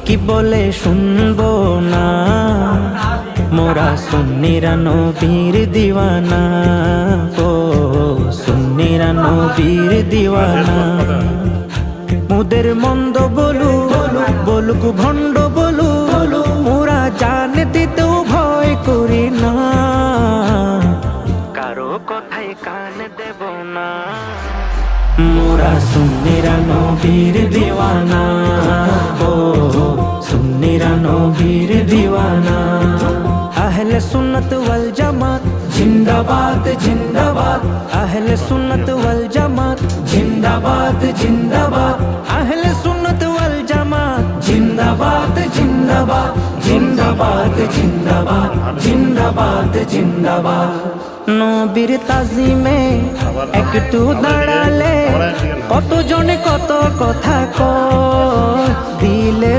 কি বলে শুনবো না, মোরা সুন্নিরা নবীর দিওয়ানা, ও সুন্নিরা নবীর দিওয়ানা। মুদের মন্দ বলু বলুক ভণ্ড বলু, মোরা জান দিতেও ভয় করি না, কারো কথায় কান দেব না। মোরা সুন্নিরা নবীর দিওয়ানা, ও সুন্নিরা নবীর দিওয়ানা। আহলে সুন্নত ওয়াল জামাত জিন্দাবাদ জিন্দাবাদ, আহলে সুন্নত ওয়াল জামাত জিন্দাবাদ জিন্দাবাদ, আহলে সুন্নত ওয়াল জামাত জিন্দাবাদ জিন্দাবাদ, জিন্দাবাদ জিন্দাবাদ, জিন্দাবাদ জিন্দাবাদ। নবীর তাজিমে একটু দাঁড়ালে কত জনে কত কথা কয়, দিলে